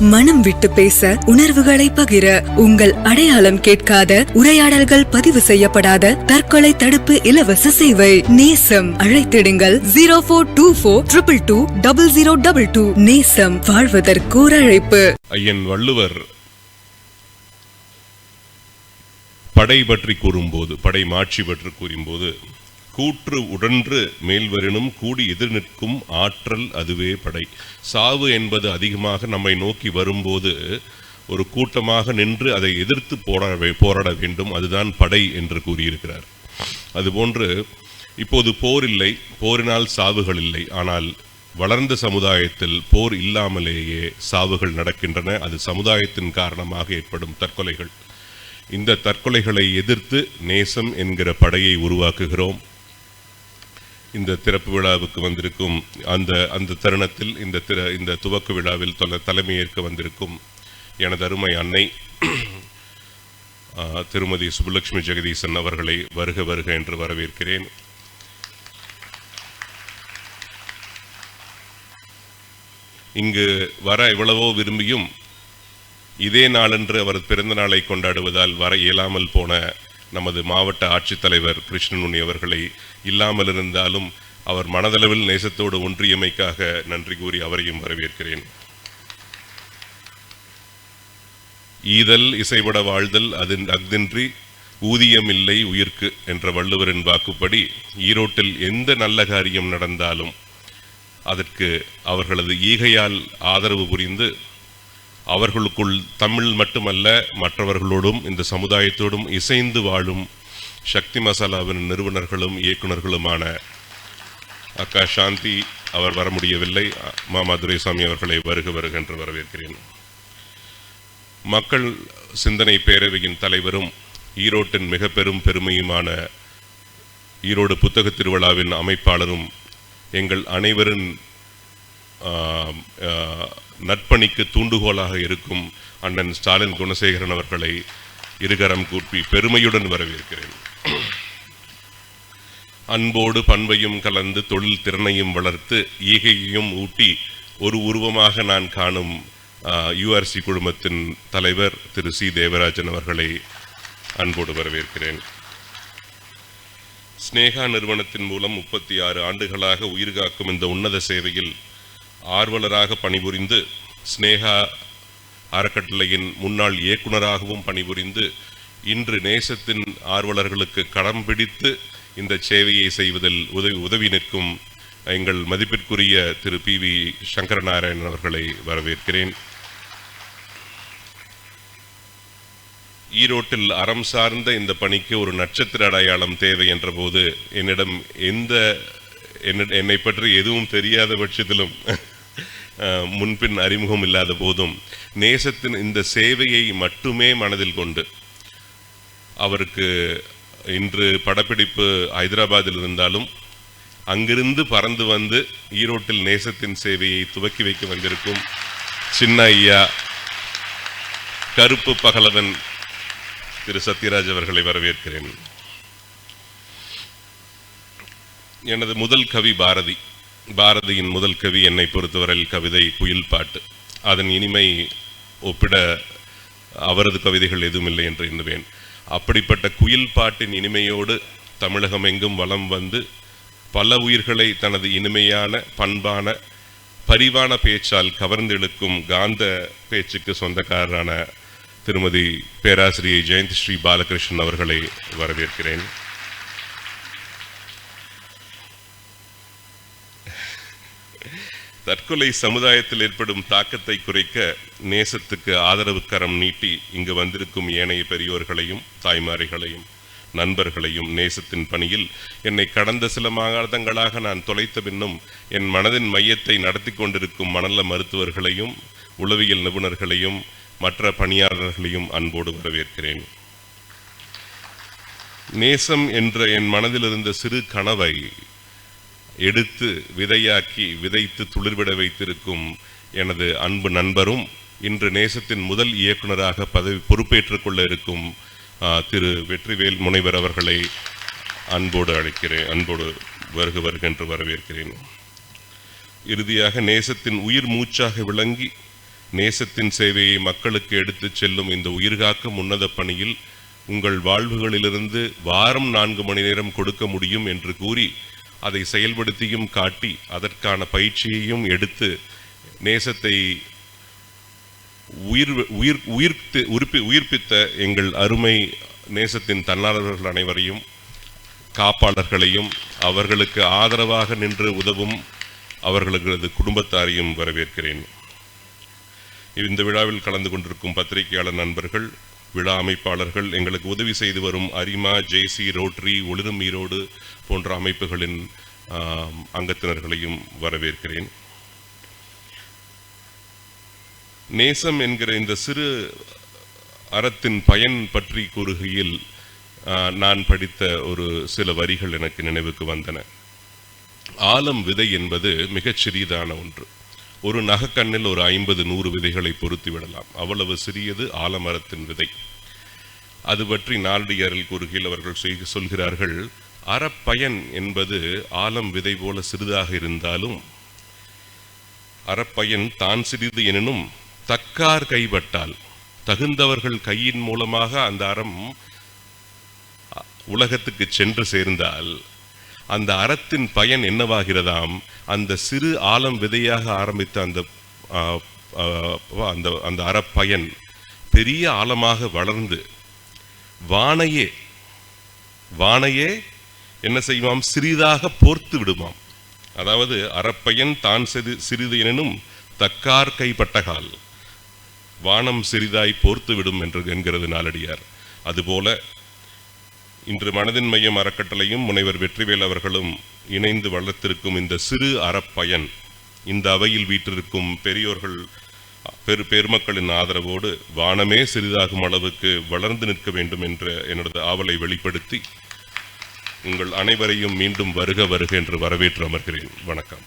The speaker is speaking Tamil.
மனம் விட்டு பேச, உணர்வுகளை பகிர, உங்கள் அடையாளம் கேட்காத, உரையாடல்கள் பதிவு செய்யப்படாத தற்கொலை தடுப்பு இலவச சேவை நேசம். அழைத்திடுங்கள் 0424222022. நேசம், வாழ்வதற்கோர் அழைப்பு. ஐயன் வள்ளுவர் படை பற்றி கூறும்போது, படை மாட்சி பற்றி கூறும்போது, கூற்று உடன்று மேல்வரினும் கூடி எதிர் நிற்கும் ஆற்றல் அதுவே படை. சாவு என்பது அதிகமாக நம்மை நோக்கி வரும்போது ஒரு கூட்டமாக நின்று அதை எதிர்த்து போராட வேண்டும், அதுதான் படை என்று கூறியிருக்கிறார். அதுபோன்று இப்போது போர் இல்லை, போரினால் சாவுகள் இல்லை. ஆனால் வளர்ந்த சமுதாயத்தில் போர் இல்லாமலேயே சாவுகள் நடக்கின்றன. அது சமுதாயத்தின் காரணமாக ஏற்படும் தற்கொலைகள். இந்த தற்கொலைகளை எதிர்த்து நேசம் என்கிற படையை உருவாக்குகிறோம். இந்த திறப்பு விழாவுக்கு வந்திருக்கும் அந்த தருணத்தில் இந்த துவக்க விழாவில் தலைமையேற்க வந்திருக்கும் எனது அருமை அன்னை திருமதி சுப்புலட்சுமி ஜெகதீசன் அவர்களை வருக வருக என்று வரவேற்கிறேன். இங்கு வர எவ்வளவோ விரும்பியும் இதே நாளன்று அவர் பிறந்த நாளை கொண்டாடுவதால் வர இயலாமல் போன நமது மாவட்ட ஆட்சித்தலைவர் கிருஷ்ணனுனி அவர்களை இல்லாமல் இருந்தாலும் அவர் மனதளவில் நேசத்தோடு ஒன்றியமைக்காக நன்றி கூறி அவரையும் வரவேற்கிறேன். ஈதல் இசைபட வாழ்தல் அஃதின்றி ஊதியம் இல்லை உயிர்க்கு என்ற வள்ளுவரின் வாக்குப்படி ஈரோட்டில் எந்த நல்ல காரியம் நடந்தாலும் அதற்கு அவர்களது ஈகையால் ஆதரவு புரிந்து அவர்களுக்குள் தமிழ் மட்டுமல்ல மற்றவர்களோடும் இந்த சமுதாயத்தோடும் இசைந்து வாழும் சக்தி மசாலாவின் நிறுவனர்களும் இயக்குநர்களுமான அக்கா சாந்தி அவர் வர முடியவில்லை. மாமா துரைசாமி அவர்களை வருக வருக என்று வரவேற்கிறேன். மக்கள் சிந்தனை பேரவையின் தலைவரும் ஈரோட்டின் மிக பெரும் பெருமையுமான ஈரோடு புத்தக திருவிழாவின் அமைப்பாளரும் எங்கள் அனைவரின் நற்பணிக்கு தூண்டுகோலாக இருக்கும் அண்ணன் ஸ்டாலின் குணசேகரன் அவர்களை இருகரம் கூப்பி பெருமையுடன் வரவேற்கிறேன். அன்போடு பண்பையும் கலந்து தொழில் திறனையும் வளர்த்து ஈகையையும் ஊட்டி ஒரு உருவமாக நான் காணும் யூஆர்சி குழுமத்தின் தலைவர் திரு சி தேவராஜன் அவர்களை அன்போடு வரவேற்கிறேன். ஸ்னேகா நிறுவனத்தின் மூலம் 36 ஆண்டுகளாக உயிர்காக்கும் இந்த உன்னத சேவையில் ஆர்வலராக பணிபுரிந்து ஸ்னேகா அறக்கட்டளையின் முன்னாள் இயக்குநராகவும் பணிபுரிந்து இன்று நேசத்தின் ஆர்வலர்களுக்கு கடம் பிடித்து இந்த சேவையை செய்வதில் உதவி நிற்கும் எங்கள் மதிப்பிற்குரிய திரு PV சங்கரநாராயணன் அவர்களை வரவேற்கிறேன். ஈரோட்டில் அறம் சார்ந்த இந்த பணிக்கு ஒரு நட்சத்திர அடையாளம் தேவை என்ற போது என்னிடம் என்னை பற்றி எதுவும் தெரியாத பட்சத்திலும் முன்பின் அறிமுகம் இல்லாத போதும் நேசத்தின் இந்த சேவையை மட்டுமே மனதில் கொண்டு அவருக்கு இன்று படப்பிடிப்பு ஹைதராபாத்தில் இருந்தாலும் அங்கிருந்து பறந்து வந்து ஈரோட்டில் நேசத்தின் சேவையை துவக்கி வைக்க வந்திருக்கும் சின்ன ஐயா கருப்பு பகலவன் திரு சத்யராஜ் அவர்களை வரவேற்கிறேன். எனது முதல் கவி பாரதியின் முதல் கவி என்னை பொறுத்தவரையில் கவிதை குயில் பாட்டு. அதன் இனிமை ஒப்பிட அவரது கவிதைகள் எதுவும் இல்லை என்று எண்ணுவேன். அப்படிப்பட்ட குயில் பாட்டின் இனிமையோடு தமிழகம் எங்கும் வலம் வந்து பல உயிர்களை தனது இனிமையான பண்பான பரிவான பேச்சால் கவர்ந்தெழுக்கும் காந்த பேச்சுக்கு சொந்தக்காரரான திருமதி பேராசிரியை ஜெயந்தி ஸ்ரீ பாலகிருஷ்ணன் அவர்களை வரவேற்கிறேன். தற்கொலை சமுதாயத்தில் ஏற்படும் தாக்கத்தை குறைக்க நேசத்துக்கு ஆதரவு கரம் நீட்டி இங்கு வந்திருக்கும் ஏனைய பெரியோர்களையும் தாய்மார்களையும் நண்பர்களையும் நேசத்தின் பணியில் என்னை கடந்த சில மாதங்களாக நான் தொலைத்த பின்னும் என் மனதின் மையத்தை நடத்தி கொண்டிருக்கும் மனநல மருத்துவர்களையும் உளவியல் நிபுணர்களையும் மற்ற பணியாளர்களையும் அன்போடு வரவேற்கிறேன். நேசம் என்ற என் மனதில் இருந்த சிறு கனவை எடுத்து விதையாக்கி விதைத்து துளிர்விட வைத்திருக்கும் எனது அன்பு நண்பரும் இன்று நேசத்தின் முதல் இயக்குநராக பொறுப்பேற்றுக் கொள்ள இருக்கும் திரு வெற்றிவேல் முனைவர் அவர்களை அன்போடு அழைக்கிறேன். அன்போடு வருக வருக என்று வரவேற்கிறேன். இறுதியாக நேசத்தின் உயிர் மூச்சாக விளங்கி நேசத்தின் சேவையை மக்களுக்கு எடுத்துச் செல்லும் இந்த உயிர்காக்கும் உன்னத பணியில் உங்கள் வாழ்வுகளிலிருந்து வாரம் 4 மணி நேரம் கொடுக்க முடியும் என்று கூறி அதை செயல்படுத்தியும் காட்டி அதற்கான பயிற்சியையும் எடுத்து நேசத்தை உயிர்ப்பித்த எங்கள் அருமை நேசத்தின் தன்னாளர்கள் அனைவரையும், காப்பாளர்களையும், அவர்களுக்கு ஆதரவாக நின்று உதவும் அவர்களது குடும்பத்தாரையும் வரவேற்கிறேன். இந்த விழாவில் கலந்து கொண்டிருக்கும் பத்திரிகையாளர் நண்பர்கள், விழா அமைப்பாளர்கள், எங்களுக்கு உதவி செய்து வரும் அரிமா, ஜேசி, ரோட்டரி, ஒளிரும் ஈரோடு போன்ற அமைப்புகளின் அங்கத்தினர்களையும் வரவேற்கிறேன். நேசம் என்கிற இந்த சிறு அறத்தின் பயன் பற்றி கூறுகையில் நான் படித்த ஒரு சில வரிகள் எனக்கு நினைவுக்கு வந்தன. ஆலம் விதை என்பது மிகச் சிறியதான ஒன்று. ஒரு நகக்கண்ணில் ஒரு 50-100 விதைகளை பொருத்தி விடலாம். அவ்வளவு சிறியது ஆலமரத்தின் விதை. அது பற்றி நாளடியாரில் கூறுகையில் அவர்கள் சொல்கிறார்கள், அறப்பயன் என்பது ஆலம் விதை போல சிறிதாக இருந்தாலும் அறப்பயன் தான் சிறிது எனினும் தக்கார் கைப்பட்டால், தகுந்தவர்கள் கையின் மூலமாக அந்த அறம் உலகத்துக்கு சென்று சேர்ந்தால் அந்த அறத்தின் பயன் என்னவாகிறதாம்? அந்த சிறு ஆலம் விதையாக ஆரம்பித்த அந்த அறப்பயன் பெரிய ஆழமாக வளர்ந்து வானையே என்ன செய்வாம்? சிறிதாக போர்த்து விடுமாம். அதாவது அறப்பயன் தான் சிறிது எனினும் தக்கார் கைப்பட்டகால், வானம் சிறிதாய் போர்த்து விடும் என்கிறது நாளடியார். அதுபோல இன்று மனதின் மையம் அறக்கட்டளையும் முனைவர் வெற்றிவேல் அவர்களும் இணைந்து வளர்த்திருக்கும் இந்த சிறு அறப்பயன் இந்த அவையில் வீற்றிருக்கும் பெரியோர்கள் பெருமக்களின் ஆதரவோடு வானமே சிறிதாகும் அளவுக்கு வளர்ந்து நிற்க வேண்டும் என்ற எனது ஆவலை வெளிப்படுத்தி உங்கள் அனைவரையும் மீண்டும் வருக வருக என்று வரவேற்று அமர்கிறேன். வணக்கம்.